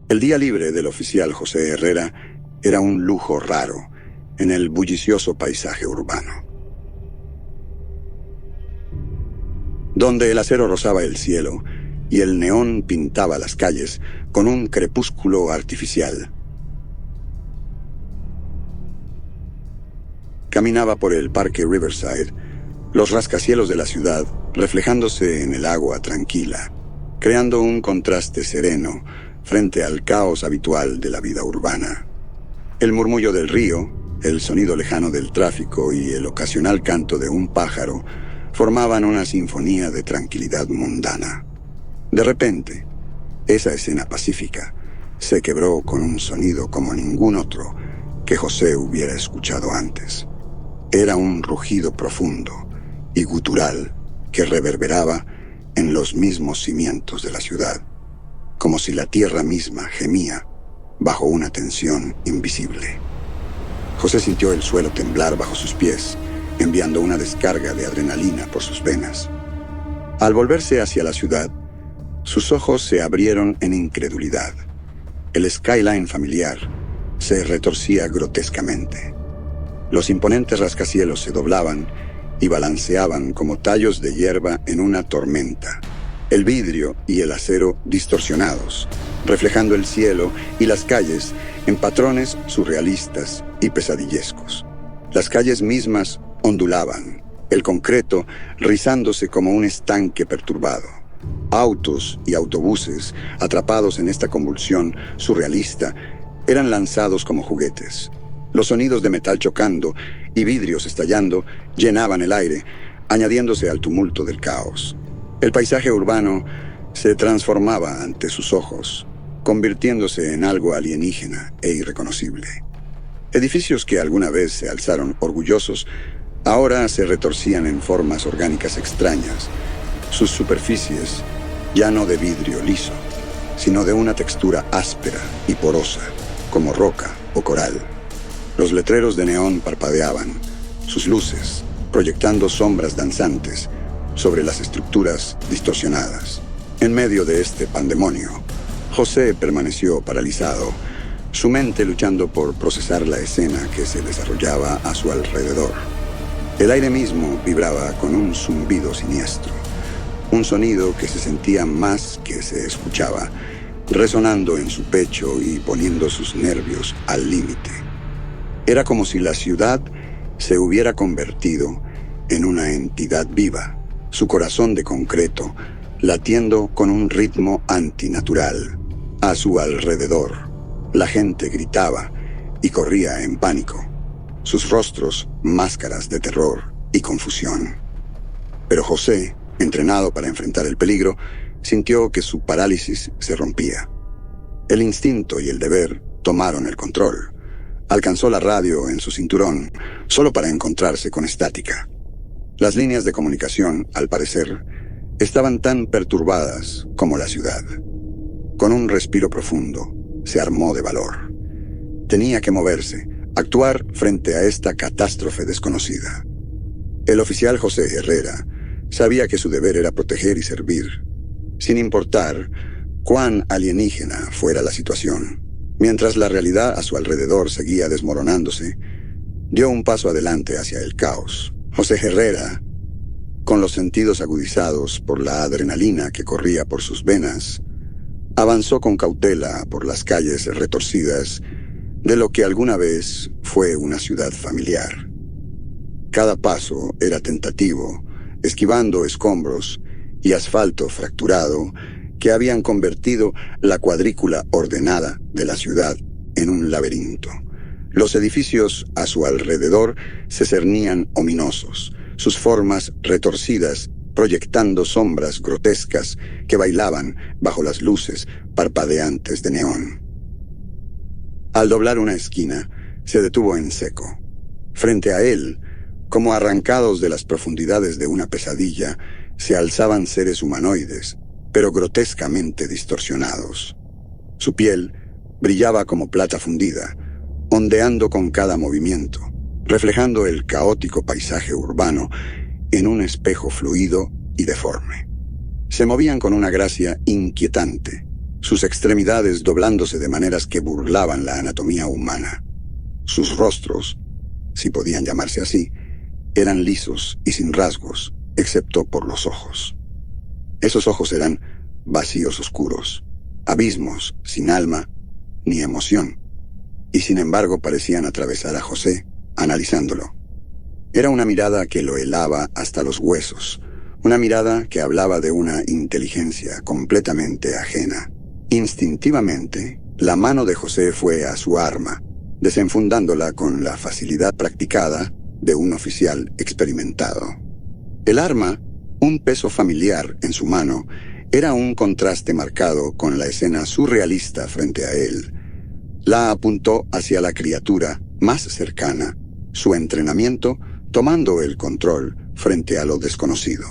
El día libre del oficial José Herrera era un lujo raro en el bullicioso paisaje urbano, donde el acero rozaba el cielo y el neón pintaba las calles con un crepúsculo artificial. Caminaba por el parque Riverside, los rascacielos de la ciudad reflejándose en el agua tranquila, creando un contraste sereno frente al caos habitual de la vida urbana. El murmullo del río, el sonido lejano del tráfico y el ocasional canto de un pájaro formaban una sinfonía de tranquilidad mundana. De repente, esa escena pacífica se quebró con un sonido como ningún otro que José hubiera escuchado antes. Era un rugido profundo y gutural que reverberaba en los mismos cimientos de la ciudad, como si la tierra misma gemía bajo una tensión invisible. José sintió el suelo temblar bajo sus pies, enviando una descarga de adrenalina por sus venas. Al volverse hacia la ciudad, sus ojos se abrieron en incredulidad. El skyline familiar se retorcía grotescamente. Los imponentes rascacielos se doblaban y balanceaban como tallos de hierba en una tormenta. El vidrio y el acero distorsionados, reflejando el cielo y las calles en patrones surrealistas y pesadillescos. Las calles mismas ondulaban, el concreto rizándose como un estanque perturbado. Autos y autobuses, atrapados en esta convulsión surrealista, eran lanzados como juguetes. Los sonidos de metal chocando y vidrios estallando llenaban el aire, añadiéndose al tumulto del caos. El paisaje urbano se transformaba ante sus ojos, convirtiéndose en algo alienígena e irreconocible. Edificios que alguna vez se alzaron orgullosos, ahora se retorcían en formas orgánicas extrañas, sus superficies ya no de vidrio liso, sino de una textura áspera y porosa, como roca o coral. Los letreros de neón parpadeaban, sus luces proyectando sombras danzantes sobre las estructuras distorsionadas. En medio de este pandemonio, José permaneció paralizado, su mente luchando por procesar la escena que se desarrollaba a su alrededor. El aire mismo vibraba con un zumbido siniestro, un sonido que se sentía más que se escuchaba, resonando en su pecho y poniendo sus nervios al límite. Era como si la ciudad se hubiera convertido en una entidad viva, su corazón de concreto latiendo con un ritmo antinatural. A su alrededor, la gente gritaba y corría en pánico, sus rostros máscaras de terror y confusión. Pero José, entrenado para enfrentar el peligro, sintió que su parálisis se rompía. El instinto y el deber tomaron el control. Alcanzó la radio en su cinturón, solo para encontrarse con estática. Las líneas de comunicación, al parecer, estaban tan perturbadas como la ciudad. Con un respiro profundo, se armó de valor. Tenía que moverse, actuar frente a esta catástrofe desconocida. El oficial José Herrera sabía que su deber era proteger y servir, sin importar cuán alienígena fuera la situación. Mientras la realidad a su alrededor seguía desmoronándose, dio un paso adelante hacia el caos. José Herrera, con los sentidos agudizados por la adrenalina que corría por sus venas, avanzó con cautela por las calles retorcidas de lo que alguna vez fue una ciudad familiar. Cada paso era tentativo, esquivando escombros y asfalto fracturado que habían convertido la cuadrícula ordenada de la ciudad en un laberinto. Los edificios a su alrededor se cernían ominosos, sus formas retorcidas proyectando sombras grotescas que bailaban bajo las luces parpadeantes de neón. Al doblar una esquina, se detuvo en seco. Frente a él, como arrancados de las profundidades de una pesadilla, se alzaban seres humanoides, pero grotescamente distorsionados. Su piel brillaba como plata fundida, ondeando con cada movimiento, reflejando el caótico paisaje urbano en un espejo fluido y deforme. Se movían con una gracia inquietante, sus extremidades doblándose de maneras que burlaban la anatomía humana. Sus rostros, si podían llamarse así, eran lisos y sin rasgos, excepto por los ojos. Esos ojos eran vacíos oscuros, abismos sin alma ni emoción, y sin embargo parecían atravesar a José, analizándolo. Era una mirada que lo helaba hasta los huesos, una mirada que hablaba de una inteligencia completamente ajena. Instintivamente, la mano de José fue a su arma, desenfundándola con la facilidad practicada de un oficial experimentado. El arma, un peso familiar en su mano, era un contraste marcado con la escena surrealista frente a él. La apuntó hacia la criatura más cercana, su entrenamiento tomando el control frente a lo desconocido.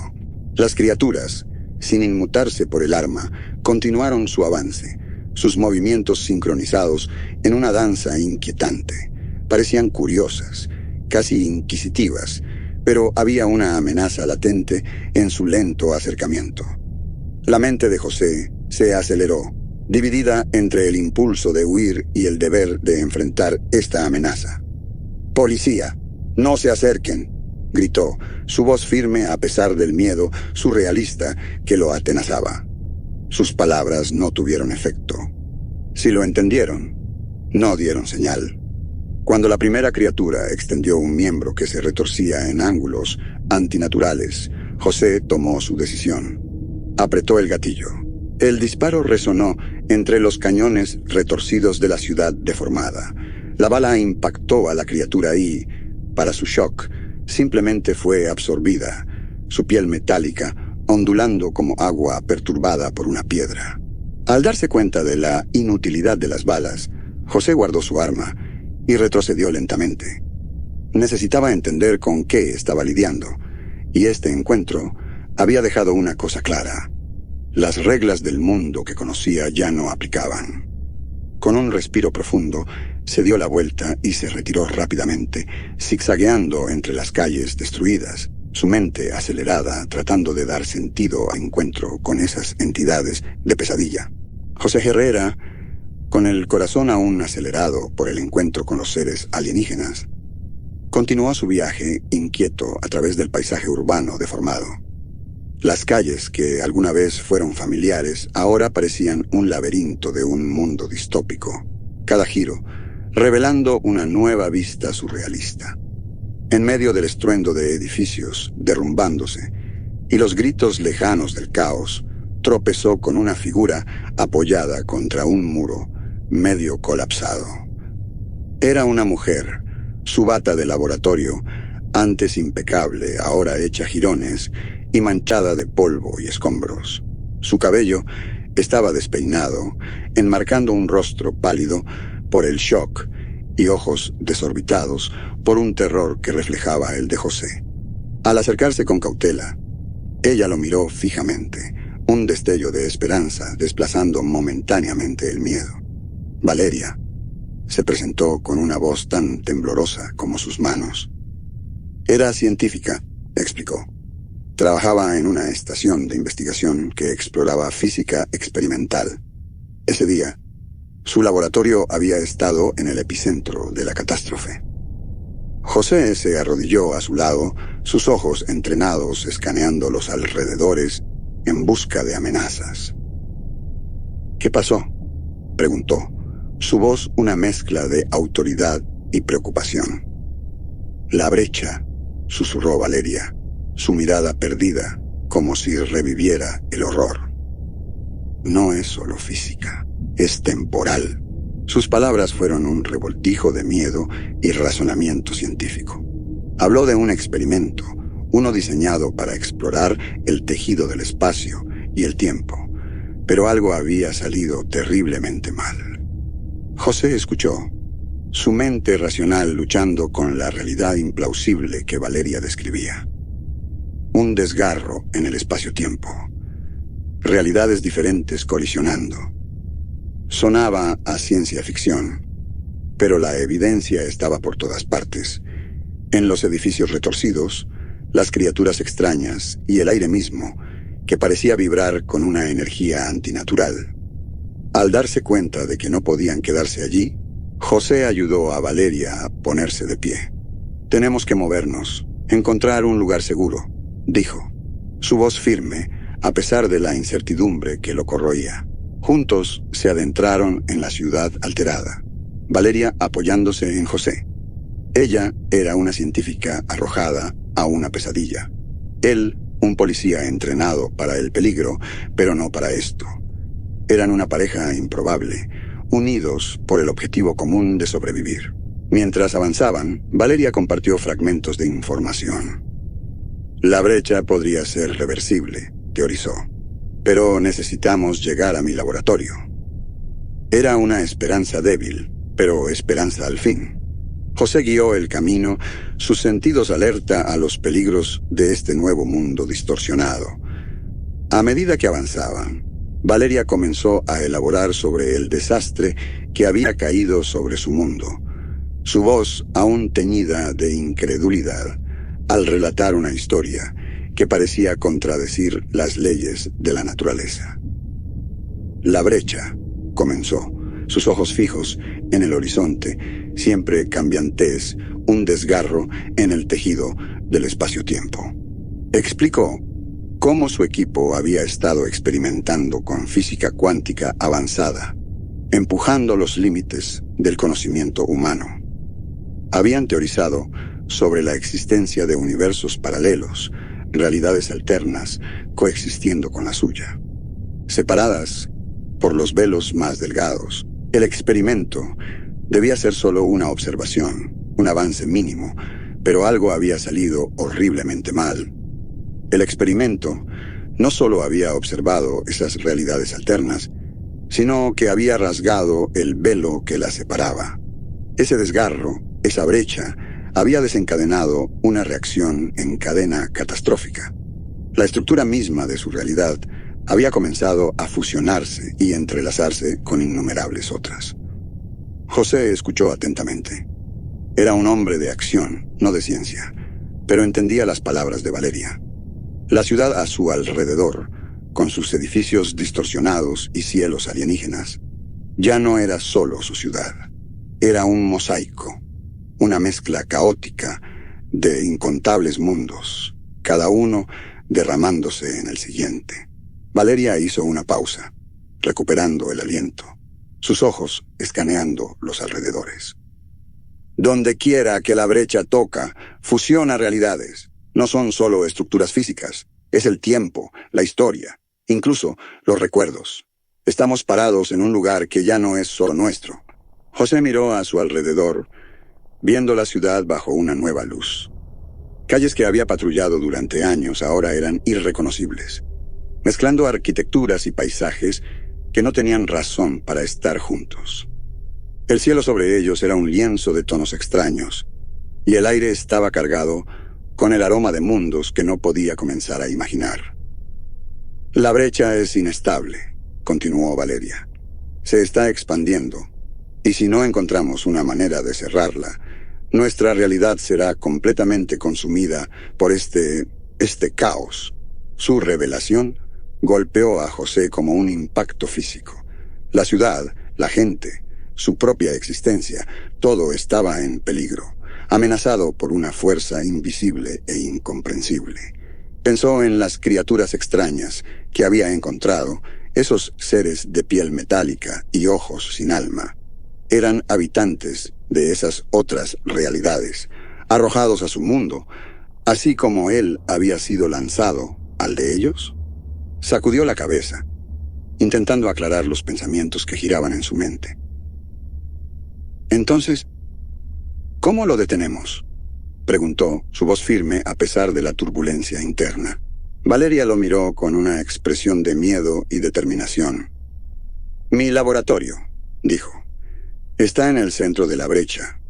Las criaturas, sin inmutarse por el arma, continuaron su avance, sus movimientos sincronizados en una danza inquietante. Parecían curiosas, casi inquisitivas, pero había una amenaza latente en su lento acercamiento. La mente de José se aceleró, dividida entre el impulso de huir y el deber de enfrentar esta amenaza. «¡Policía! ¡No se acerquen!», gritó, su voz firme a pesar del miedo surrealista que lo atenazaba. Sus palabras no tuvieron efecto. Si lo entendieron, no dieron señal. Cuando la primera criatura extendió un miembro que se retorcía en ángulos antinaturales, José tomó su decisión. Apretó el gatillo. El disparo resonó entre los cañones retorcidos de la ciudad deformada. La bala impactó a la criatura y, para su shock, simplemente fue absorbida, su piel metálica ondulando como agua perturbada por una piedra. Al darse cuenta de la inutilidad de las balas, José guardó su arma y retrocedió lentamente. Necesitaba entender con qué estaba lidiando, y este encuentro había dejado una cosa clara. Las reglas del mundo que conocía ya no aplicaban. Con un respiro profundo, se dio la vuelta y se retiró rápidamente, zigzagueando entre las calles destruidas, su mente acelerada tratando de dar sentido al encuentro con esas entidades de pesadilla. José Herrera, con el corazón aún acelerado por el encuentro con los seres alienígenas, continuó su viaje inquieto a través del paisaje urbano deformado. Las calles que alguna vez fueron familiares ahora parecían un laberinto de un mundo distópico, cada giro revelando una nueva vista surrealista. En medio del estruendo de edificios derrumbándose y los gritos lejanos del caos, tropezó con una figura apoyada contra un muro medio colapsado. Era una mujer, su bata de laboratorio, antes impecable, ahora hecha jirones y manchada de polvo y escombros. Su cabello estaba despeinado, enmarcando un rostro pálido por el shock y ojos desorbitados por un terror que reflejaba el de José. Al acercarse con cautela, ella lo miró fijamente, un destello de esperanza desplazando momentáneamente el miedo. Valeria se presentó con una voz tan temblorosa como sus manos. Era científica, explicó. Trabajaba en una estación de investigación que exploraba física experimental. Ese día, su laboratorio había estado en el epicentro de la catástrofe. José se arrodilló a su lado, sus ojos entrenados escaneando los alrededores en busca de amenazas. «¿Qué pasó?», preguntó, su voz una mezcla de autoridad y preocupación. «La brecha», susurró Valeria, su mirada perdida, como si reviviera el horror. «No es solo física, es temporal». Sus palabras fueron un revoltijo de miedo y razonamiento científico. Habló de un experimento, uno diseñado para explorar el tejido del espacio y el tiempo, pero algo había salido terriblemente mal. José escuchó, su mente racional luchando con la realidad implausible que Valeria describía. Un desgarro en el espacio-tiempo. realidades diferentes colisionando. Sonaba a ciencia ficción, pero la evidencia estaba por todas partes. En los edificios retorcidos, las criaturas extrañas y el aire mismo, que parecía vibrar con una energía antinatural. Al darse cuenta de que no podían quedarse allí, José ayudó a Valeria a ponerse de pie. «Tenemos que movernos, encontrar un lugar seguro», dijo, su voz firme, a pesar de la incertidumbre que lo corroía. Juntos se adentraron en la ciudad alterada, Valeria apoyándose en José. Ella era una científica arrojada a una pesadilla. Él, un policía entrenado para el peligro, pero no para esto. Eran una pareja improbable, unidos por el objetivo común de sobrevivir. Mientras avanzaban, Valeria compartió fragmentos de información. «La brecha podría ser reversible», teorizó, «pero necesitamos llegar a mi laboratorio». Era una esperanza débil, pero esperanza al fin. José guió el camino, sus sentidos alerta a los peligros de este nuevo mundo distorsionado. A medida que avanzaban, Valeria comenzó a elaborar sobre el desastre que había caído sobre su mundo, su voz aún teñida de incredulidad, al relatar una historia que parecía contradecir las leyes de la naturaleza. «La brecha», comenzó, sus ojos fijos en el horizonte, siempre cambiantes, un desgarro en el tejido del espacio-tiempo. Explicó cómo su equipo había estado experimentando con física cuántica avanzada, empujando los límites del conocimiento humano. Habían teorizado sobre la existencia de universos paralelos, realidades alternas, coexistiendo con la suya. Separadas por los velos más delgados, el experimento debía ser solo una observación, un avance mínimo, pero algo había salido horriblemente mal. El experimento no solo había observado esas realidades alternas, sino que había rasgado el velo que las separaba. Ese desgarro, esa brecha, había desencadenado una reacción en cadena catastrófica. La estructura misma de su realidad había comenzado a fusionarse y entrelazarse con innumerables otras. José escuchó atentamente. Era un hombre de acción, no de ciencia, pero entendía las palabras de Valeria. La ciudad a su alrededor, con sus edificios distorsionados y cielos alienígenas, ya no era solo su ciudad. Era un mosaico, una mezcla caótica de incontables mundos, cada uno derramándose en el siguiente. Valeria hizo una pausa, recuperando el aliento, sus ojos escaneando los alrededores. «Donde quiera que la brecha toca, fusiona realidades. No son solo estructuras físicas, es el tiempo, la historia, incluso los recuerdos. Estamos parados en un lugar que ya no es solo nuestro». José miró a su alrededor, viendo la ciudad bajo una nueva luz. Calles que había patrullado durante años ahora eran irreconocibles, mezclando arquitecturas y paisajes que no tenían razón para estar juntos. El cielo sobre ellos era un lienzo de tonos extraños, y el aire estaba cargado con el aroma de mundos que no podía comenzar a imaginar. «La brecha es inestable», continuó Valeria. «Se está expandiendo, y si no encontramos una manera de cerrarla, nuestra realidad será completamente consumida por este caos». Su revelación golpeó a José como un impacto físico. La ciudad, la gente, su propia existencia, todo estaba en peligro, amenazado por una fuerza invisible e incomprensible. Pensó en las criaturas extrañas que había encontrado, esos seres de piel metálica y ojos sin alma. Eran habitantes de esas otras realidades, arrojados a su mundo, así como él había sido lanzado al de ellos. Sacudió la cabeza, intentando aclarar los pensamientos que giraban en su mente. «Entonces, ¿cómo lo detenemos?», preguntó, su voz firme a pesar de la turbulencia interna. Valeria lo miró con una expresión de miedo y determinación. «Mi laboratorio», dijo, «está en el centro de la brecha.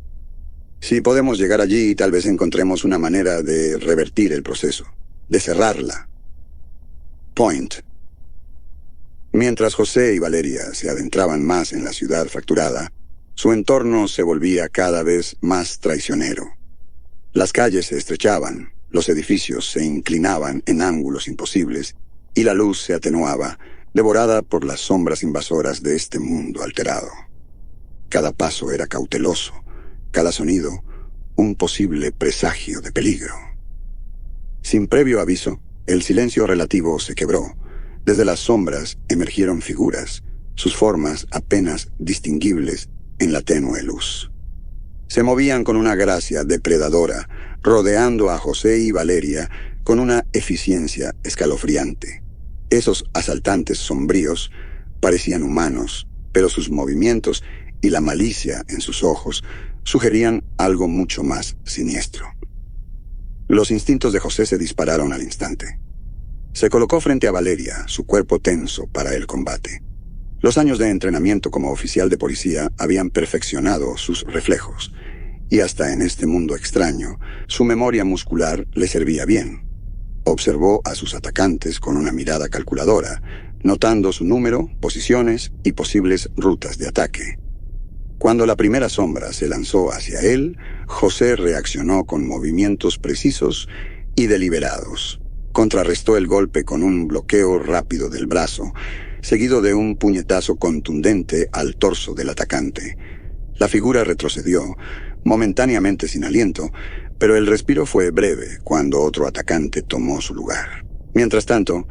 Si podemos llegar allí, tal vez encontremos una manera de revertir el proceso, de cerrarla». «Point», Mientras José y Valeria se adentraban más en la ciudad fracturada, su entorno se volvía cada vez más traicionero. Las calles se estrechaban, los edificios se inclinaban en ángulos imposibles, y la luz se atenuaba, devorada por las sombras invasoras de este mundo alterado. Cada paso era cauteloso, cada sonido un posible presagio de peligro. Sin previo aviso, el silencio relativo se quebró. Desde las sombras emergieron figuras, sus formas apenas distinguibles en la tenue luz. Se movían con una gracia depredadora, rodeando a José y Valeria con una eficiencia escalofriante. Esos asaltantes sombríos parecían humanos, pero sus movimientos y la malicia en sus ojos sugerían algo mucho más siniestro. Los instintos de José se dispararon al instante. Se colocó frente a Valeria, su cuerpo tenso para el combate. Los años de entrenamiento como oficial de policía habían perfeccionado sus reflejos, y hasta en este mundo extraño, su memoria muscular le servía bien. Observó a sus atacantes con una mirada calculadora, notando su número, posiciones y posibles rutas de ataque. Cuando la primera sombra se lanzó hacia él, José reaccionó con movimientos precisos y deliberados. Contrarrestó el golpe con un bloqueo rápido del brazo, seguido de un puñetazo contundente al torso del atacante. La figura retrocedió, momentáneamente sin aliento, pero el respiro fue breve cuando otro atacante tomó su lugar. Mientras tanto,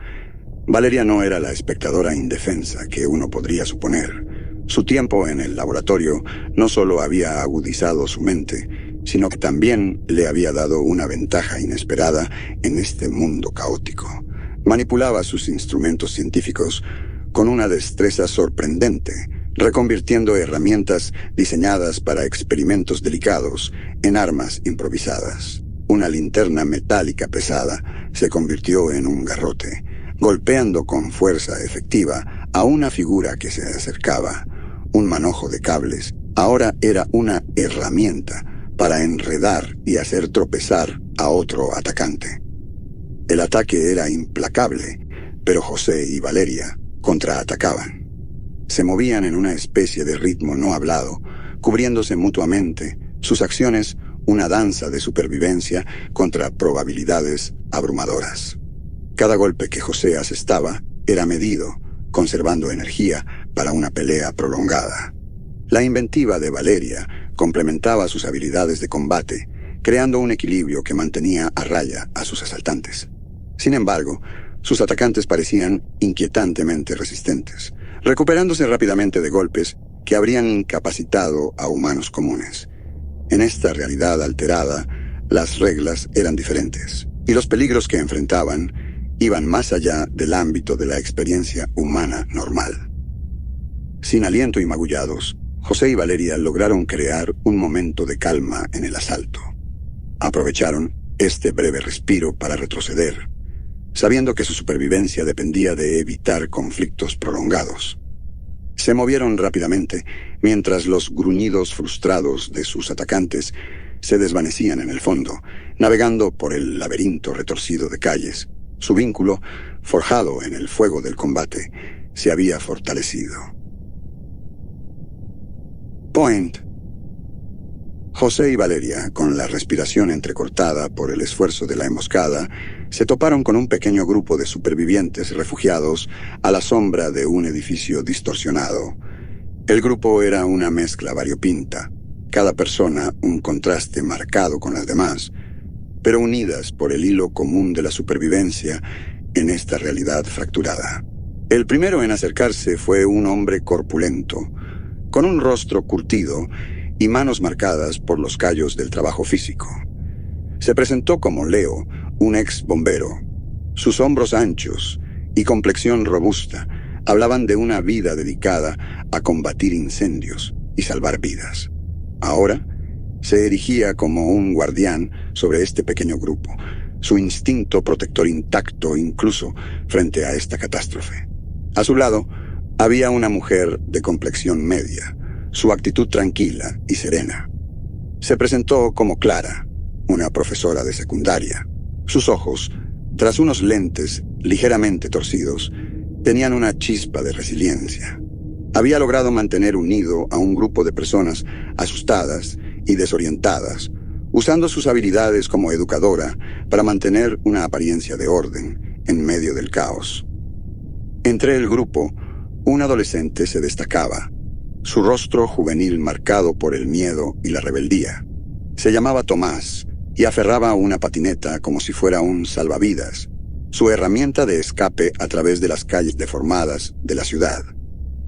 Valeria no era la espectadora indefensa que uno podría suponer. Su tiempo en el laboratorio no solo había agudizado su mente, sino que también le había dado una ventaja inesperada en este mundo caótico. Manipulaba sus instrumentos científicos con una destreza sorprendente, reconvirtiendo herramientas diseñadas para experimentos delicados en armas improvisadas. Una linterna metálica pesada se convirtió en un garrote, golpeando con fuerza efectiva a una figura que se acercaba. Un manojo de cables ahora era una herramienta para enredar y hacer tropezar a otro atacante. El ataque era implacable, pero José y Valeria contraatacaban. Se movían en una especie de ritmo no hablado, cubriéndose mutuamente, sus acciones una danza de supervivencia contra probabilidades abrumadoras. Cada golpe que José asestaba era medido, conservando energía para una pelea prolongada. La inventiva de Valeria complementaba sus habilidades de combate, creando un equilibrio que mantenía a raya a sus asaltantes. Sin embargo, sus atacantes parecían inquietantemente resistentes, recuperándose rápidamente de golpes que habrían incapacitado a humanos comunes. En esta realidad alterada, las reglas eran diferentes, y los peligros que enfrentaban iban más allá del ámbito de la experiencia humana normal. Sin aliento y magullados, José y Valeria lograron crear un momento de calma en el asalto. Aprovecharon este breve respiro para retroceder, sabiendo que su supervivencia dependía de evitar conflictos prolongados. Se movieron rápidamente, mientras los gruñidos frustrados de sus atacantes se desvanecían en el fondo, navegando por el laberinto retorcido de calles. Su vínculo, forjado en el fuego del combate, se había fortalecido. Point. José y Valeria, con la respiración entrecortada por el esfuerzo de la emboscada, se toparon con un pequeño grupo de supervivientes refugiados a la sombra de un edificio distorsionado. El grupo era una mezcla variopinta, cada persona un contraste marcado con las demás, pero unidas por el hilo común de la supervivencia en esta realidad fracturada. El primero en acercarse fue un hombre corpulento, con un rostro curtido y manos marcadas por los callos del trabajo físico. Se presentó como Leo, un ex bombero. Sus hombros anchos y complexión robusta hablaban de una vida dedicada a combatir incendios y salvar vidas. Ahora se erigía como un guardián sobre este pequeño grupo, su instinto protector intacto incluso frente a esta catástrofe. A su lado había una mujer de complexión media, su actitud tranquila y serena. Se presentó como Clara, una profesora de secundaria. Sus ojos, tras unos lentes ligeramente torcidos, tenían una chispa de resiliencia. Había logrado mantener unido a un grupo de personas asustadas y desorientadas, usando sus habilidades como educadora para mantener una apariencia de orden en medio del caos. Entre el grupo, un adolescente se destacaba, su rostro juvenil marcado por el miedo y la rebeldía. Se llamaba Tomás y aferraba una patineta como si fuera un salvavidas, su herramienta de escape a través de las calles deformadas de la ciudad.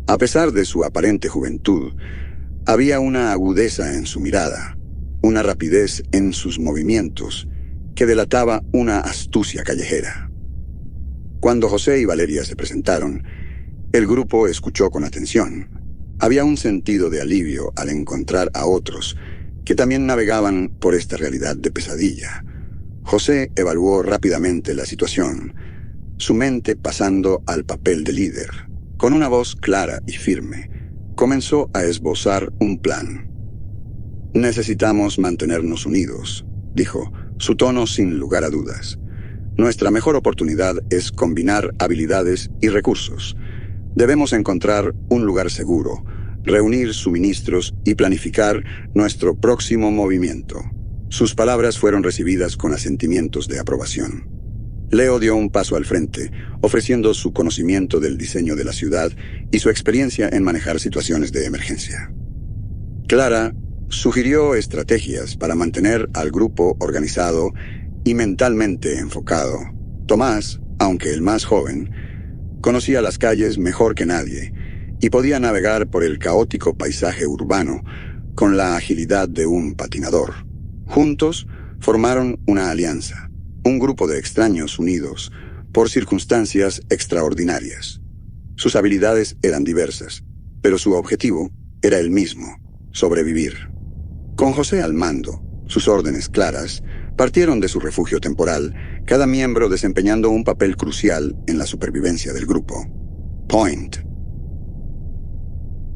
A pesar de su aparente juventud, había una agudeza en su mirada, una rapidez en sus movimientos, que delataba una astucia callejera. Cuando José y Valeria se presentaron, el grupo escuchó con atención. Había un sentido de alivio al encontrar a otros que también navegaban por esta realidad de pesadilla. José evaluó rápidamente la situación, su mente pasando al papel de líder. Con una voz clara y firme, comenzó a esbozar un plan. «Necesitamos mantenernos unidos», dijo, su tono sin lugar a dudas. «Nuestra mejor oportunidad es combinar habilidades y recursos. Debemos encontrar un lugar seguro, reunir suministros y planificar nuestro próximo movimiento». Sus palabras fueron recibidas con asentimientos de aprobación. Leo dio un paso al frente, ofreciendo su conocimiento del diseño de la ciudad y su experiencia en manejar situaciones de emergencia. Clara sugirió estrategias para mantener al grupo organizado y mentalmente enfocado. Tomás, aunque el más joven, conocía las calles mejor que nadie y podía navegar por el caótico paisaje urbano con la agilidad de un patinador. Juntos formaron una alianza, un grupo de extraños unidos por circunstancias extraordinarias. Sus habilidades eran diversas, pero su objetivo era el mismo: sobrevivir. Con José al mando, sus órdenes claras, partieron de su refugio temporal, cada miembro desempeñando un papel crucial en la supervivencia del grupo. Point.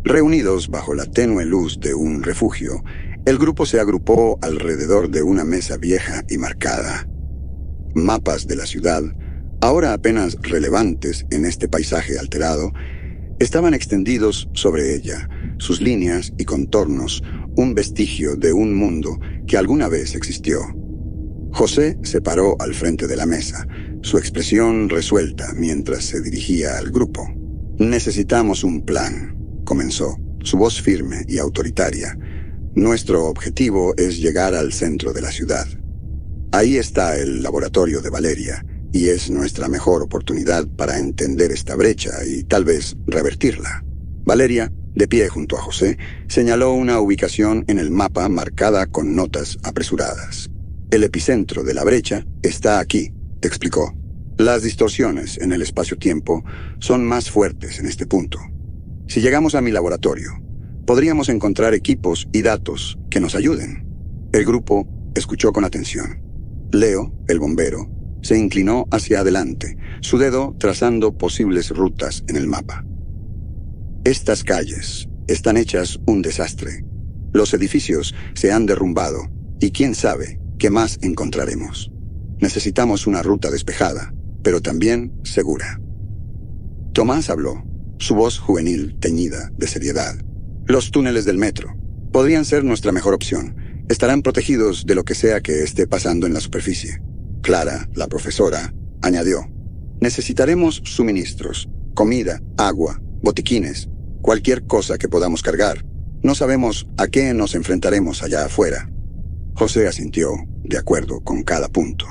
Reunidos bajo la tenue luz de un refugio, el grupo se agrupó alrededor de una mesa vieja y marcada. Mapas de la ciudad, ahora apenas relevantes en este paisaje alterado, estaban extendidos sobre ella, sus líneas y contornos, un vestigio de un mundo que alguna vez existió. José se paró al frente de la mesa, su expresión resuelta mientras se dirigía al grupo. «Necesitamos un plan», comenzó, su voz firme y autoritaria. «Nuestro objetivo es llegar al centro de la ciudad. Ahí está el laboratorio de Valeria, y es nuestra mejor oportunidad para entender esta brecha y tal vez revertirla». Valeria, de pie junto a José, señaló una ubicación en el mapa marcada con notas apresuradas. «El epicentro de la brecha está aquí», explicó. «Las distorsiones en el espacio-tiempo son más fuertes en este punto. Si llegamos a mi laboratorio, podríamos encontrar equipos y datos que nos ayuden». El grupo escuchó con atención. Leo, el bombero, se inclinó hacia adelante, su dedo trazando posibles rutas en el mapa. «Estas calles están hechas un desastre. Los edificios se han derrumbado y quién sabe qué más encontraremos. Necesitamos una ruta despejada, pero también segura». Tomás habló, su voz juvenil teñida de seriedad. «Los túneles del metro podrían ser nuestra mejor opción. Estarán protegidos de lo que sea que esté pasando en la superficie». Clara, la profesora, añadió: «Necesitaremos suministros, comida, agua, botiquines, cualquier cosa que podamos cargar. No sabemos a qué nos enfrentaremos allá afuera». José asintió, de acuerdo con cada punto.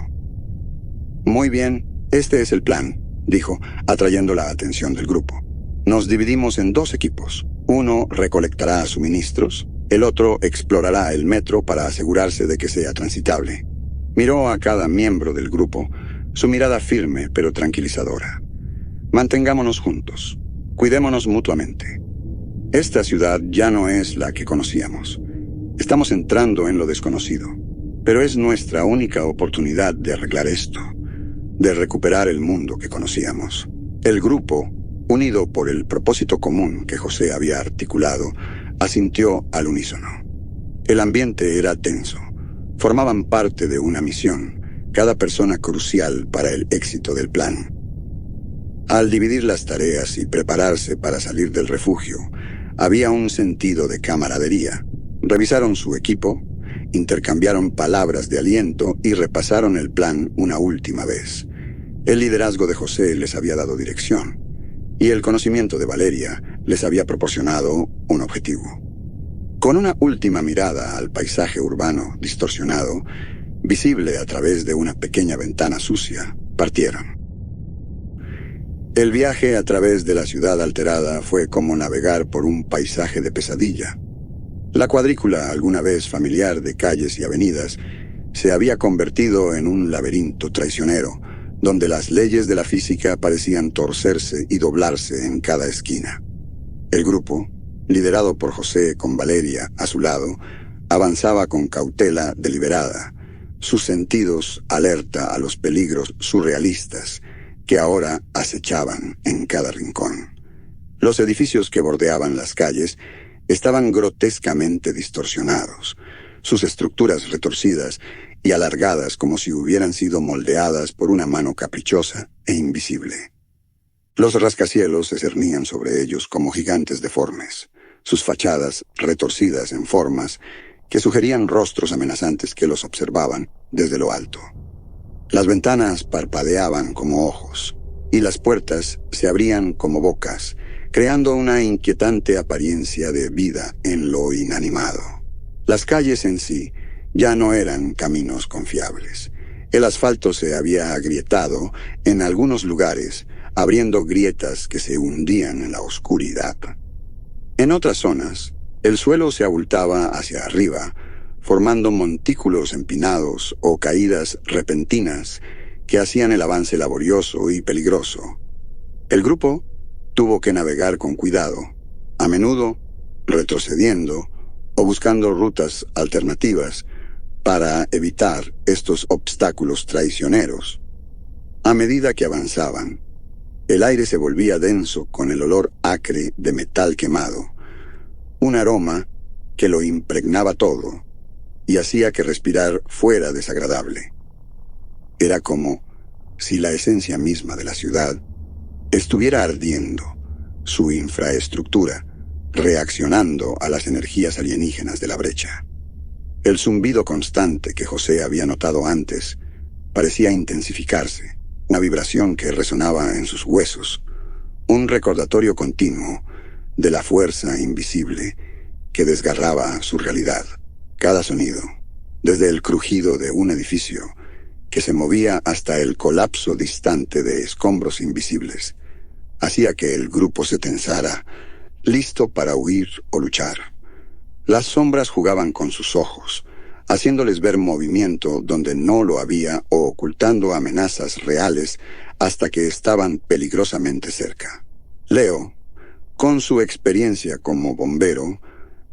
«Muy bien, este es el plan», dijo, atrayendo la atención del grupo. «Nos dividimos en dos equipos. Uno recolectará suministros, el otro explorará el metro para asegurarse de que sea transitable». Miró a cada miembro del grupo, su mirada firme pero tranquilizadora. «Mantengámonos juntos. Cuidémonos mutuamente. Esta ciudad ya no es la que conocíamos. Estamos entrando en lo desconocido, pero es nuestra única oportunidad de arreglar esto, de recuperar el mundo que conocíamos». El grupo, unido por el propósito común que José había articulado, asintió al unísono. El ambiente era tenso. Formaban parte de una misión, cada persona crucial para el éxito del plan. Al dividir las tareas y prepararse para salir del refugio, había un sentido de camaradería. Revisaron su equipo, intercambiaron palabras de aliento y repasaron el plan una última vez. El liderazgo de José les había dado dirección, y el conocimiento de Valeria les había proporcionado un objetivo. Con una última mirada al paisaje urbano distorsionado, visible a través de una pequeña ventana sucia, partieron. El viaje a través de la ciudad alterada fue como navegar por un paisaje de pesadilla. La cuadrícula, alguna vez familiar de calles y avenidas, se había convertido en un laberinto traicionero, donde las leyes de la física parecían torcerse y doblarse en cada esquina. El grupo, liderado por José con Valeria a su lado, avanzaba con cautela deliberada, sus sentidos alerta a los peligros surrealistas que ahora acechaban en cada rincón. Los edificios que bordeaban las calles estaban grotescamente distorsionados, sus estructuras retorcidas y alargadas como si hubieran sido moldeadas por una mano caprichosa e invisible. Los rascacielos se cernían sobre ellos como gigantes deformes, sus fachadas retorcidas en formas que sugerían rostros amenazantes que los observaban desde lo alto. Las ventanas parpadeaban como ojos, y las puertas se abrían como bocas, creando una inquietante apariencia de vida en lo inanimado. Las calles en sí ya no eran caminos confiables. El asfalto se había agrietado en algunos lugares, abriendo grietas que se hundían en la oscuridad. En otras zonas, el suelo se abultaba hacia arriba, formando montículos empinados o caídas repentinas que hacían el avance laborioso y peligroso. El grupo tuvo que navegar con cuidado, a menudo retrocediendo o buscando rutas alternativas para evitar estos obstáculos traicioneros. A medida que avanzaban, el aire se volvía denso con el olor acre de metal quemado, un aroma que lo impregnaba todo y hacía que respirar fuera desagradable. Era como si la esencia misma de la ciudad estuviera ardiendo, su infraestructura reaccionando a las energías alienígenas de la brecha. El zumbido constante que José había notado antes parecía intensificarse, una vibración que resonaba en sus huesos, un recordatorio continuo de la fuerza invisible que desgarraba su realidad. Cada sonido, desde el crujido de un edificio que se movía hasta el colapso distante de escombros invisibles, hacía que el grupo se tensara, listo para huir o luchar. Las sombras jugaban con sus ojos, haciéndoles ver movimiento donde no lo había o ocultando amenazas reales hasta que estaban peligrosamente cerca. Leo, con su experiencia como bombero,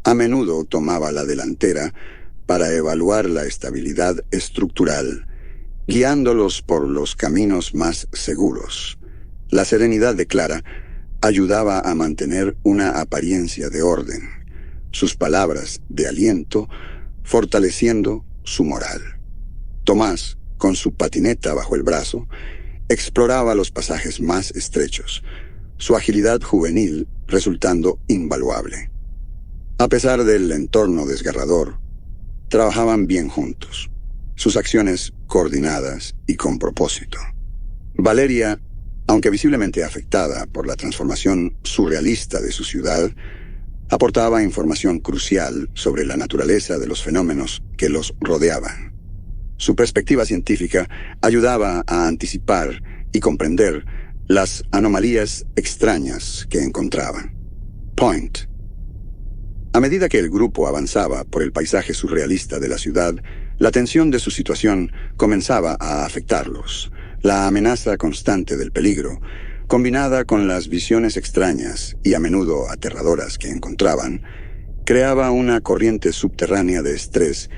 a menudo tomaba la delantera para evaluar la estabilidad estructural, guiándolos por los caminos más seguros. La serenidad de Clara ayudaba a mantener una apariencia de orden, sus palabras de aliento fortaleciendo su moral. Tomás, con su patineta bajo el brazo, exploraba los pasajes más estrechos, su agilidad juvenil resultando invaluable. A pesar del entorno desgarrador, trabajaban bien juntos, sus acciones coordinadas y con propósito. Valeria, aunque visiblemente afectada por la transformación surrealista de su ciudad, aportaba información crucial sobre la naturaleza de los fenómenos que los rodeaban. Su perspectiva científica ayudaba a anticipar y comprender las anomalías extrañas que encontraban. Point. A medida que el grupo avanzaba por el paisaje surrealista de la ciudad, la tensión de su situación comenzaba a afectarlos. La amenaza constante del peligro, combinada con las visiones extrañas y a menudo aterradoras que encontraban, creaba una corriente subterránea de estrés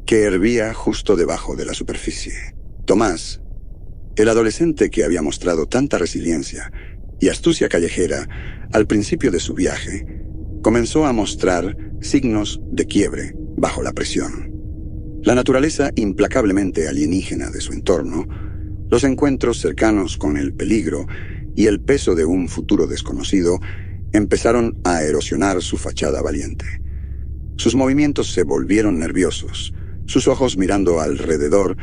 que hervía justo debajo de la superficie. Tomás, el adolescente que había mostrado tanta resiliencia y astucia callejera al principio de su viaje, comenzó a mostrar signos de quiebre bajo la presión. La naturaleza implacablemente alienígena de su entorno, los encuentros cercanos con el peligro y el peso de un futuro desconocido empezaron a erosionar su fachada valiente. Sus movimientos se volvieron nerviosos, sus ojos mirando alrededor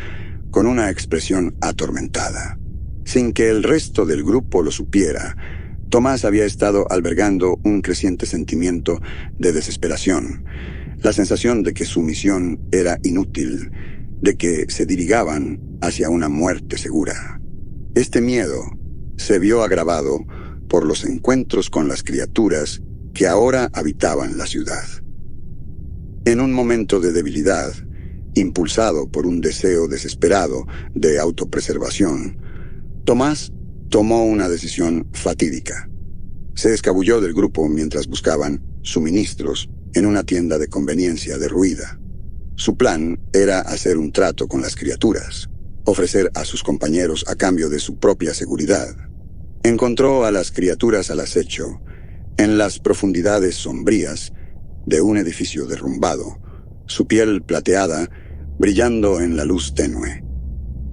con una expresión atormentada. Sin que el resto del grupo lo supiera, Tomás había estado albergando un creciente sentimiento de desesperación, la sensación de que su misión era inútil, de que se dirigaban hacia una muerte segura. Este miedo se vio agravado por los encuentros con las criaturas que ahora habitaban la ciudad. En un momento de debilidad, impulsado por un deseo desesperado de autopreservación, Tomás tomó una decisión fatídica. Se escabulló del grupo mientras buscaban suministros en una tienda de conveniencia derruida. Su plan era hacer un trato con las criaturas, ofrecer a sus compañeros a cambio de su propia seguridad. Encontró a las criaturas al acecho en las profundidades sombrías de un edificio derrumbado, su piel plateada brillando en la luz tenue.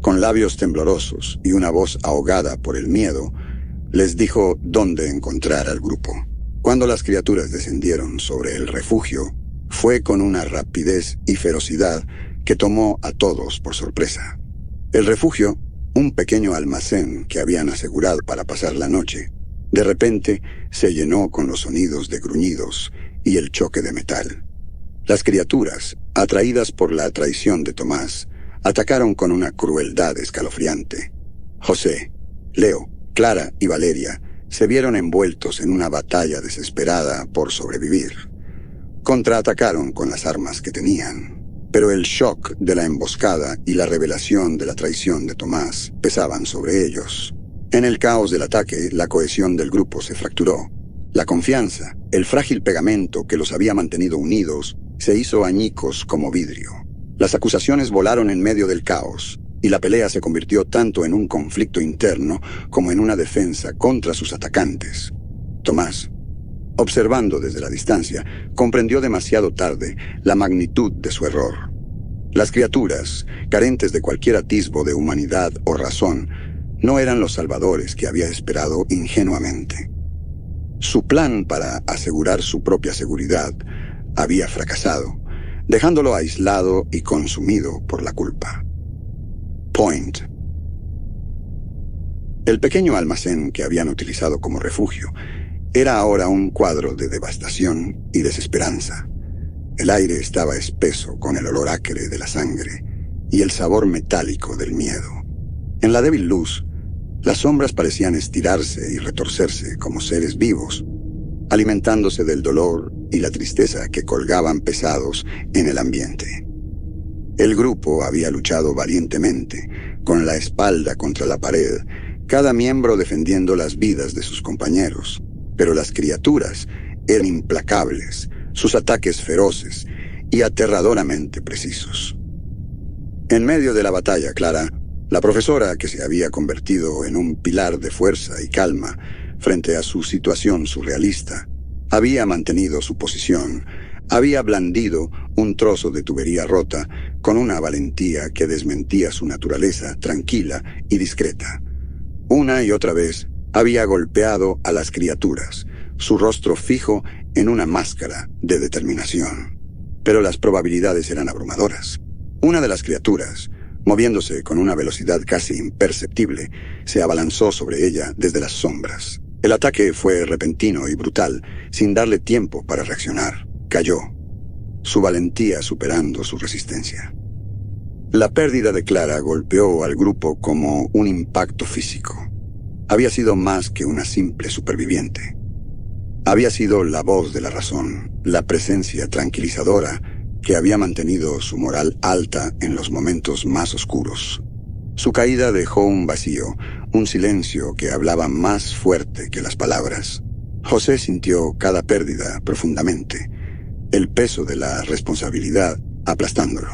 Con labios temblorosos y una voz ahogada por el miedo, les dijo dónde encontrar al grupo. Cuando las criaturas descendieron sobre el refugio, fue con una rapidez y ferocidad que tomó a todos por sorpresa. El refugio, un pequeño almacén que habían asegurado para pasar la noche, de repente se llenó con los sonidos de gruñidos y el choque de metal. Las criaturas, atraídas por la traición de Tomás, atacaron con una crueldad escalofriante. José, Leo, Clara y Valeria se vieron envueltos en una batalla desesperada por sobrevivir. Contraatacaron con las armas que tenían, pero el shock de la emboscada y la revelación de la traición de Tomás pesaban sobre ellos. En el caos del ataque, la cohesión del grupo se fracturó. La confianza, el frágil pegamento que los había mantenido unidos, se hizo añicos como vidrio. Las acusaciones volaron en medio del caos, y la pelea se convirtió tanto en un conflicto interno como en una defensa contra sus atacantes. Tomás, observando desde la distancia, comprendió demasiado tarde la magnitud de su error. Las criaturas, carentes de cualquier atisbo de humanidad o razón, no eran los salvadores que había esperado ingenuamente. Su plan para asegurar su propia seguridad había fracasado, dejándolo aislado y consumido por la culpa. Point. El pequeño almacén que habían utilizado como refugio era ahora un cuadro de devastación y desesperanza. El aire estaba espeso con el olor acre de la sangre y el sabor metálico del miedo. En la débil luz, las sombras parecían estirarse y retorcerse como seres vivos, alimentándose del dolor y la tristeza que colgaban pesados en el ambiente. El grupo había luchado valientemente, con la espalda contra la pared, cada miembro defendiendo las vidas de sus compañeros, pero las criaturas eran implacables, sus ataques feroces y aterradoramente precisos. En medio de la batalla, Clara, la profesora que se había convertido en un pilar de fuerza y calma frente a su situación surrealista, había mantenido su posición, había blandido un trozo de tubería rota con una valentía que desmentía su naturaleza tranquila y discreta. Una y otra vez había golpeado a las criaturas, su rostro fijo en una máscara de determinación. Pero las probabilidades eran abrumadoras. Una de las criaturas, moviéndose con una velocidad casi imperceptible, se abalanzó sobre ella desde las sombras. El ataque fue repentino y brutal, sin darle tiempo para reaccionar. Cayó, su valentía superando su resistencia. La pérdida de Clara golpeó al grupo como un impacto físico. Había sido más que una simple superviviente. Había sido la voz de la razón, la presencia tranquilizadora que había mantenido su moral alta en los momentos más oscuros. Su caída dejó un vacío, un silencio que hablaba más fuerte que las palabras. José sintió cada pérdida profundamente, el peso de la responsabilidad aplastándolo.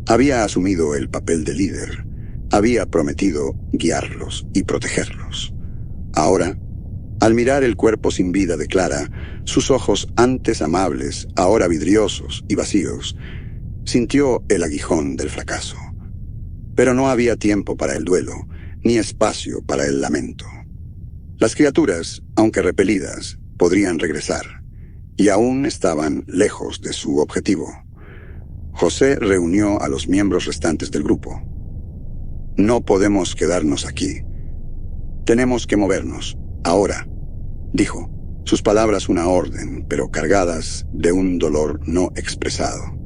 Había asumido el papel de líder, había prometido guiarlos y protegerlos. Ahora, al mirar el cuerpo sin vida de Clara, sus ojos antes amables, ahora vidriosos y vacíos, sintió el aguijón del fracaso. Pero no había tiempo para el duelo, ni espacio para el lamento. Las criaturas, aunque repelidas, podrían regresar, y aún estaban lejos de su objetivo. José reunió a los miembros restantes del grupo. No podemos quedarnos aquí. Tenemos que movernos, ahora, dijo, sus palabras una orden, pero cargadas de un dolor no expresado.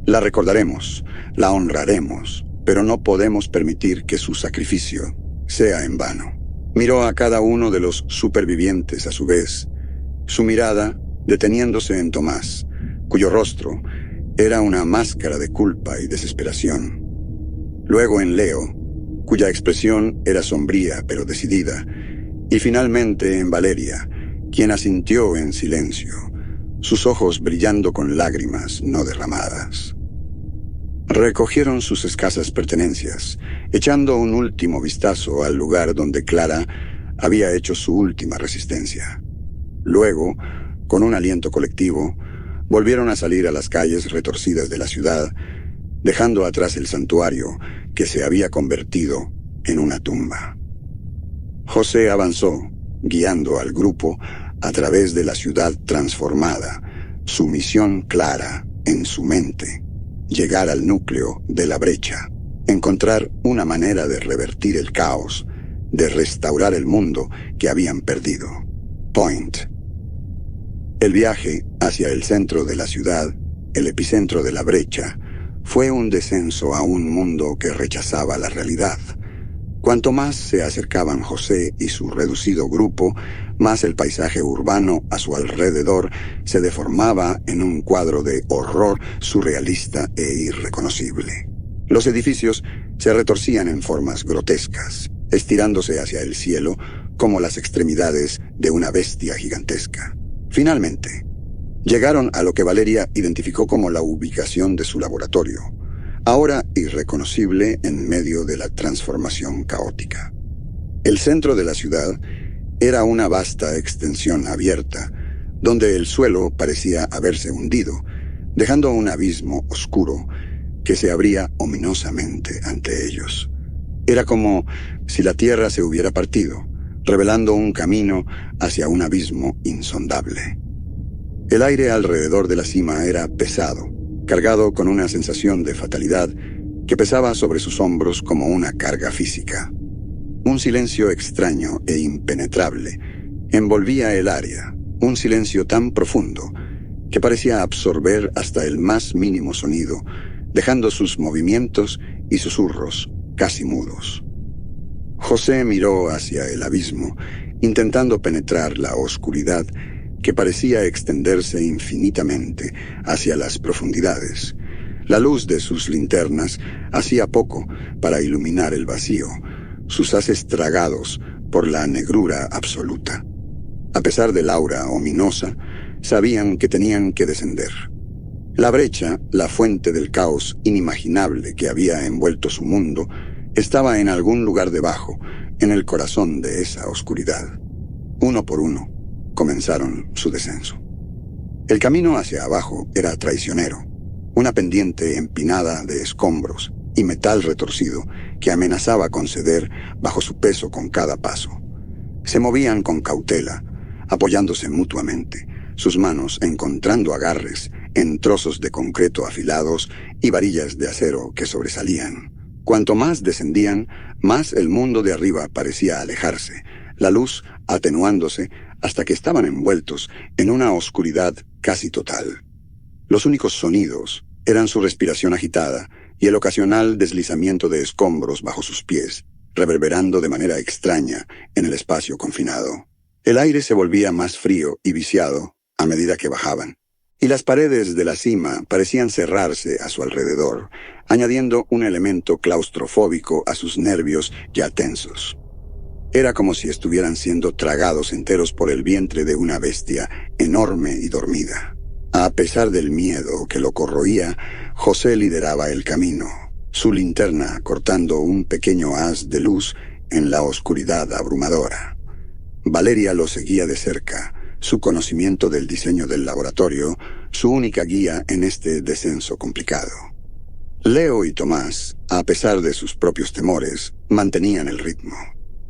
La recordaremos, la honraremos, pero no podemos permitir que su sacrificio sea en vano. Miró a cada uno de los supervivientes a su vez, su mirada deteniéndose en Tomás, cuyo rostro era una máscara de culpa y desesperación. Luego en Leo, cuya expresión era sombría pero decidida, y finalmente en Valeria, quien asintió en silencio, sus ojos brillando con lágrimas no derramadas. Recogieron sus escasas pertenencias, echando un último vistazo al lugar donde Clara había hecho su última resistencia. Luego, con un aliento colectivo, volvieron a salir a las calles retorcidas de la ciudad, dejando atrás el santuario que se había convertido en una tumba. José avanzó, guiando al grupo a través de la ciudad transformada, su misión clara en su mente: llegar al núcleo de la brecha, encontrar una manera de revertir el caos, de restaurar el mundo que habían perdido. Point. El viaje hacia el centro de la ciudad, el epicentro de la brecha, fue un descenso a un mundo que rechazaba la realidad. Cuanto más se acercaban José y su reducido grupo, más el paisaje urbano a su alrededor se deformaba en un cuadro de horror surrealista e irreconocible. Los edificios se retorcían en formas grotescas, estirándose hacia el cielo como las extremidades de una bestia gigantesca. Finalmente, llegaron a lo que Valeria identificó como la ubicación de su laboratorio, ahora irreconocible en medio de la transformación caótica. El centro de la ciudad era una vasta extensión abierta, donde el suelo parecía haberse hundido, dejando un abismo oscuro que se abría ominosamente ante ellos. Era como si la tierra se hubiera partido, revelando un camino hacia un abismo insondable. El aire alrededor de la cima era pesado, cargado con una sensación de fatalidad que pesaba sobre sus hombros como una carga física. Un silencio extraño e impenetrable envolvía el área, un silencio tan profundo que parecía absorber hasta el más mínimo sonido, dejando sus movimientos y susurros casi mudos. José miró hacia el abismo, intentando penetrar la oscuridad que parecía extenderse infinitamente hacia las profundidades. La luz de sus linternas hacía poco para iluminar el vacío, sus haces tragados por la negrura absoluta. A pesar del aura ominosa, sabían que tenían que descender. La brecha, la fuente del caos inimaginable que había envuelto su mundo, estaba en algún lugar debajo, en el corazón de esa oscuridad. Uno por uno, comenzaron su descenso. El camino hacia abajo era traicionero, una pendiente empinada de escombros y metal retorcido que amenazaba con ceder bajo su peso con cada paso. Se movían con cautela, apoyándose mutuamente, sus manos encontrando agarres en trozos de concreto afilados y varillas de acero que sobresalían. Cuanto más descendían, más el mundo de arriba parecía alejarse, la luz atenuándose hasta que estaban envueltos en una oscuridad casi total. Los únicos sonidos eran su respiración agitada y el ocasional deslizamiento de escombros bajo sus pies, reverberando de manera extraña en el espacio confinado. El aire se volvía más frío y viciado a medida que bajaban, y las paredes de la cima parecían cerrarse a su alrededor, añadiendo un elemento claustrofóbico a sus nervios ya tensos. Era como si estuvieran siendo tragados enteros por el vientre de una bestia enorme y dormida. A pesar del miedo que lo corroía, José lideraba el camino, su linterna cortando un pequeño haz de luz en la oscuridad abrumadora. Valeria lo seguía de cerca, su conocimiento del diseño del laboratorio, su única guía en este descenso complicado. Leo y Tomás, a pesar de sus propios temores, mantenían el ritmo.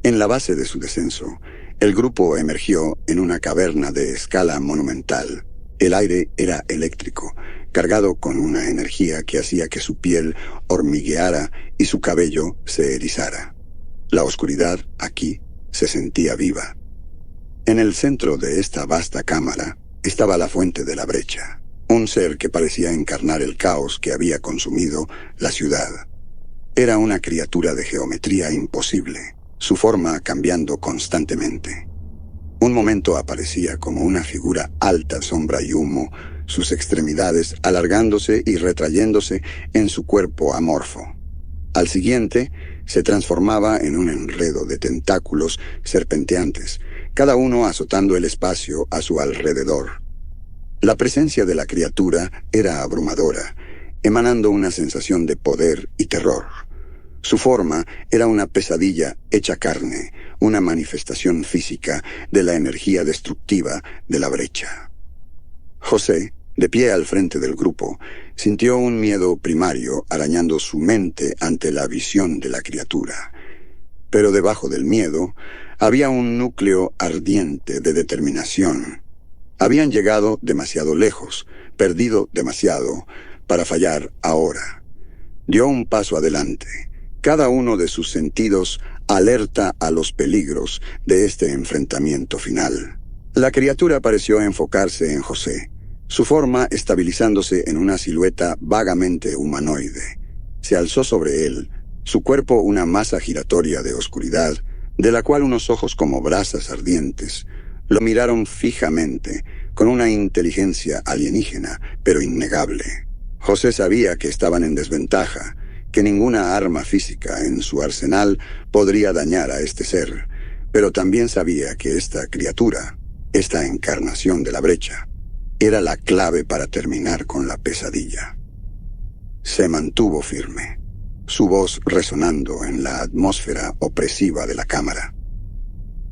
En la base de su descenso, El grupo emergió en una caverna de escala monumental. El aire era eléctrico, cargado con una energía que hacía que su piel hormigueara y su cabello se erizara. La oscuridad aquí se sentía viva. En el centro de esta vasta cámara estaba la fuente de la brecha, un ser que parecía encarnar el caos que había consumido la ciudad. Era una criatura de geometría imposible, su forma cambiando constantemente. Un momento aparecía como una figura alta, sombra y humo, sus extremidades alargándose y retrayéndose en su cuerpo amorfo. Al siguiente, se transformaba en un enredo de tentáculos serpenteantes, cada uno azotando el espacio a su alrededor. La presencia de la criatura era abrumadora, emanando una sensación de poder y terror. Su forma era una pesadilla hecha carne, una manifestación física de la energía destructiva de la brecha. José, de pie al frente del grupo, sintió un miedo primario arañando su mente ante la visión de la criatura. Pero debajo del miedo había un núcleo ardiente de determinación. Habían llegado demasiado lejos, perdido demasiado, para fallar ahora. Dio un paso adelante. Cada uno de sus sentidos alerta a los peligros de este enfrentamiento final. La criatura pareció enfocarse en José, su forma estabilizándose en una silueta vagamente humanoide. Se alzó sobre él, su cuerpo una masa giratoria de oscuridad, de la cual unos ojos como brasas ardientes lo miraron fijamente, con una inteligencia alienígena, pero innegable. José sabía que estaban en desventaja, que ninguna arma física en su arsenal podría dañar a este ser, pero también sabía que esta criatura, esta encarnación de la brecha, era la clave para terminar con la pesadilla. Se mantuvo firme, su voz resonando en la atmósfera opresiva de la cámara.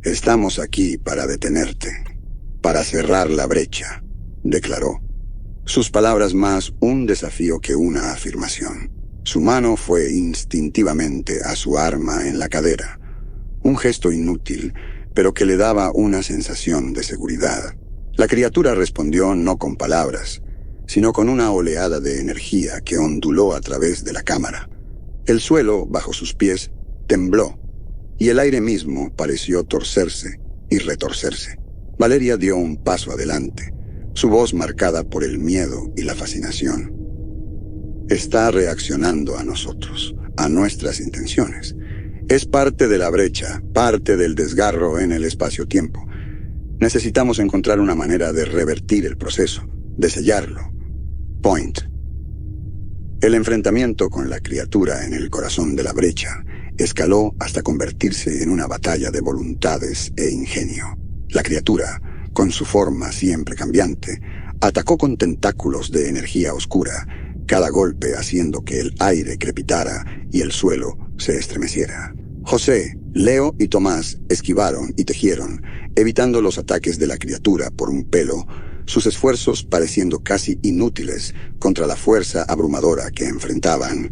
«Estamos aquí para detenerte, para cerrar la brecha», declaró. Sus palabras más un desafío que una afirmación. Su mano fue instintivamente a su arma en la cadera, un gesto inútil, pero que le daba una sensación de seguridad. La criatura respondió no con palabras, sino con una oleada de energía que onduló a través de la cámara. El suelo, bajo sus pies, tembló, y el aire mismo pareció torcerse y retorcerse. Valeria dio un paso adelante, su voz marcada por el miedo y la fascinación. Está reaccionando a nosotros, a nuestras intenciones. Es parte de la brecha, parte del desgarro en el espacio-tiempo. Necesitamos encontrar una manera de revertir el proceso, de sellarlo. Point. El enfrentamiento con la criatura en el corazón de la brecha escaló hasta convertirse en una batalla de voluntades e ingenio. La criatura, con su forma siempre cambiante, atacó con tentáculos de energía oscura, cada golpe haciendo que el aire crepitara y el suelo se estremeciera. José, Leo y Tomás esquivaron y tejieron, evitando los ataques de la criatura por un pelo, sus esfuerzos pareciendo casi inútiles contra la fuerza abrumadora que enfrentaban.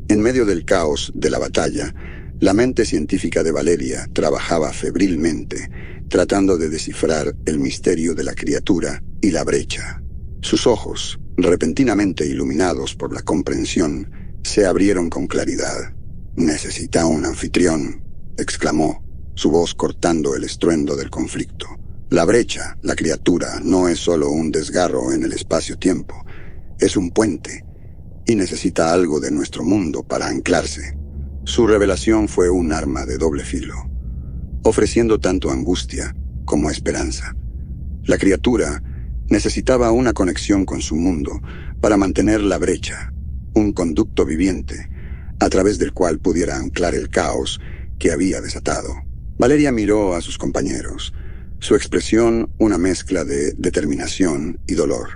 En medio del caos de la batalla, la mente científica de Valeria trabajaba febrilmente, tratando de descifrar el misterio de la criatura y la brecha. Sus ojos, repentinamente iluminados por la comprensión, se abrieron con claridad. «Necesita un anfitrión», exclamó, su voz cortando el estruendo del conflicto. La brecha, la criatura, no es solo un desgarro en el espacio-tiempo, es un puente, y necesita algo de nuestro mundo para anclarse. Su revelación fue un arma de doble filo, ofreciendo tanto angustia como esperanza. La criatura necesitaba una conexión con su mundo para mantener la brecha, un conducto viviente, a través del cual pudiera anclar el caos que había desatado. Valeria miró a sus compañeros, su expresión una mezcla de determinación y dolor.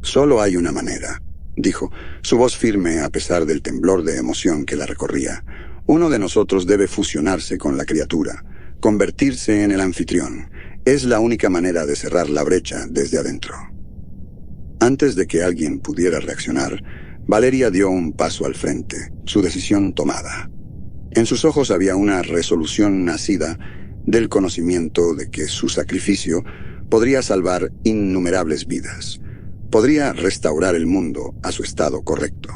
«Solo hay una manera», dijo, su voz firme a pesar del temblor de emoción que la recorría. «Uno de nosotros debe fusionarse con la criatura, convertirse en el anfitrión. Es la única manera de cerrar la brecha desde adentro». Antes de que alguien pudiera reaccionar, Valeria dio un paso al frente, su decisión tomada. En sus ojos había una resolución nacida del conocimiento de que su sacrificio podría salvar innumerables vidas, podría restaurar el mundo a su estado correcto.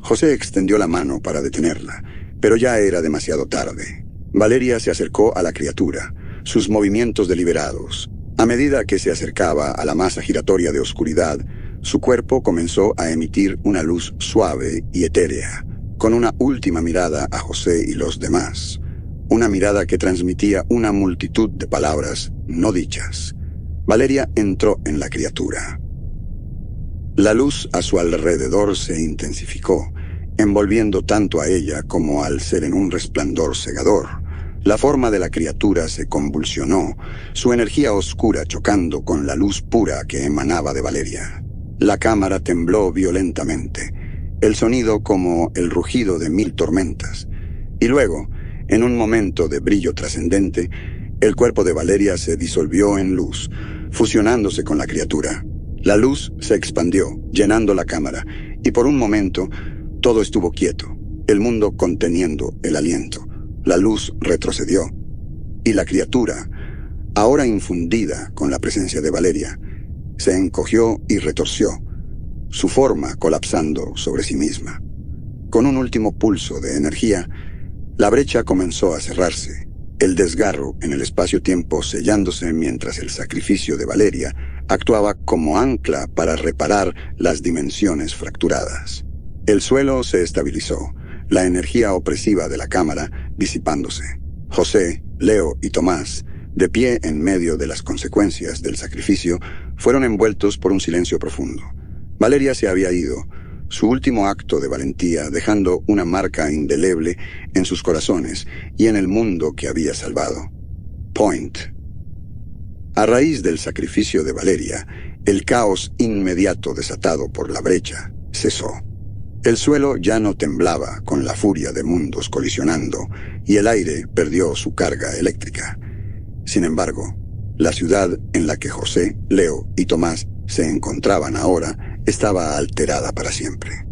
José extendió la mano para detenerla, pero ya era demasiado tarde. Valeria se acercó a la criatura, sus movimientos deliberados. A medida que se acercaba a la masa giratoria de oscuridad, su cuerpo comenzó a emitir una luz suave y etérea, con una última mirada a José y los demás. Una mirada que transmitía una multitud de palabras no dichas. Valeria entró en la criatura. La luz a su alrededor se intensificó, envolviendo tanto a ella como al ser en un resplandor cegador. La forma de la criatura se convulsionó, su energía oscura chocando con la luz pura que emanaba de Valeria. La cámara tembló violentamente, el sonido como el rugido de 1000 tormentas. Y luego, en un momento de brillo trascendente, el cuerpo de Valeria se disolvió en luz, fusionándose con la criatura. La luz se expandió, llenando la cámara, y por un momento todo estuvo quieto, el mundo conteniendo el aliento. La luz retrocedió, y la criatura, ahora infundida con la presencia de Valeria, se encogió y retorció, su forma colapsando sobre sí misma. Con un último pulso de energía, la brecha comenzó a cerrarse, el desgarro en el espacio-tiempo sellándose mientras el sacrificio de Valeria actuaba como ancla para reparar las dimensiones fracturadas. El suelo se estabilizó, la energía opresiva de la cámara disipándose. José, Leo y Tomás, de pie en medio de las consecuencias del sacrificio, fueron envueltos por un silencio profundo. Valeria se había ido, su último acto de valentía dejando una marca indeleble en sus corazones y en el mundo que había salvado. Point. A raíz del sacrificio de Valeria, el caos inmediato desatado por la brecha cesó. El suelo ya no temblaba con la furia de mundos colisionando y el aire perdió su carga eléctrica. Sin embargo, la ciudad en la que José, Leo y Tomás se encontraban ahora estaba alterada para siempre.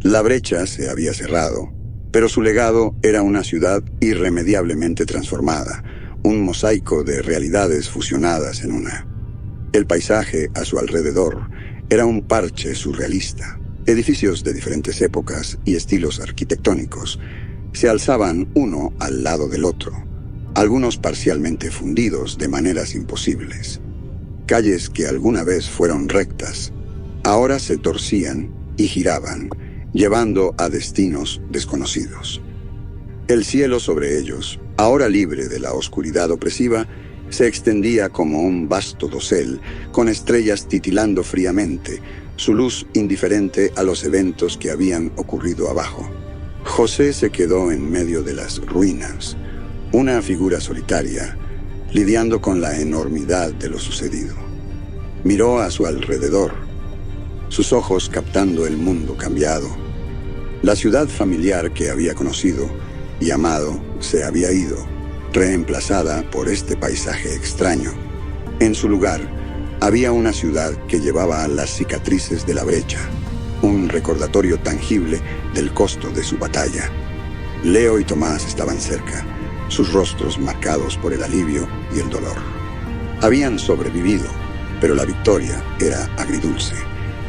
La brecha se había cerrado, pero su legado era una ciudad irremediablemente transformada, un mosaico de realidades fusionadas en una. El paisaje a su alrededor era un parche surrealista. Edificios de diferentes épocas y estilos arquitectónicos se alzaban uno al lado del otro, algunos parcialmente fundidos de maneras imposibles. Calles que alguna vez fueron rectas, ahora se torcían y giraban, llevando a destinos desconocidos. El cielo sobre ellos, ahora libre de la oscuridad opresiva, se extendía como un vasto dosel, con estrellas titilando fríamente, su luz indiferente a los eventos que habían ocurrido abajo. José se quedó en medio de las ruinas, una figura solitaria, lidiando con la enormidad de lo sucedido. Miró a su alrededor, sus ojos captando el mundo cambiado. La ciudad familiar que había conocido y amado se había ido, reemplazada por este paisaje extraño. En su lugar, había una ciudad que llevaba las cicatrices de la brecha, un recordatorio tangible del costo de su batalla. Leo y Tomás estaban cerca, sus rostros marcados por el alivio y el dolor. Habían sobrevivido, pero la victoria era agridulce.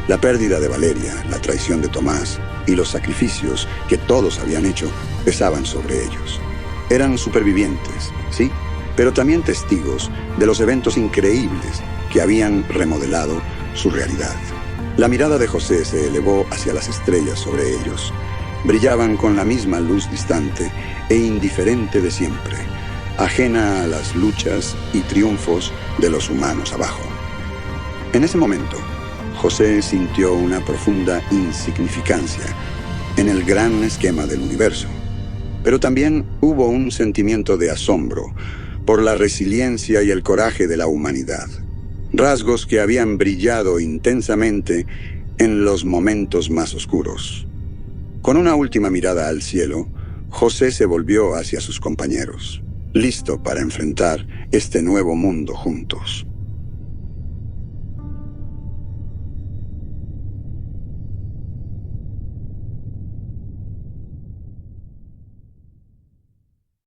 La pérdida de Valeria, la traición de Tomás y los sacrificios que todos habían hecho pesaban sobre ellos. Eran supervivientes, sí, pero también testigos de los eventos increíbles que habían remodelado su realidad. La mirada de José se elevó hacia las estrellas sobre ellos. Brillaban con la misma luz distante e indiferente de siempre, ajena a las luchas y triunfos de los humanos abajo. En ese momento, José sintió una profunda insignificancia en el gran esquema del universo, pero también hubo un sentimiento de asombro por la resiliencia y el coraje de la humanidad, rasgos que habían brillado intensamente en los momentos más oscuros. Con una última mirada al cielo, José se volvió hacia sus compañeros, listo para enfrentar este nuevo mundo juntos.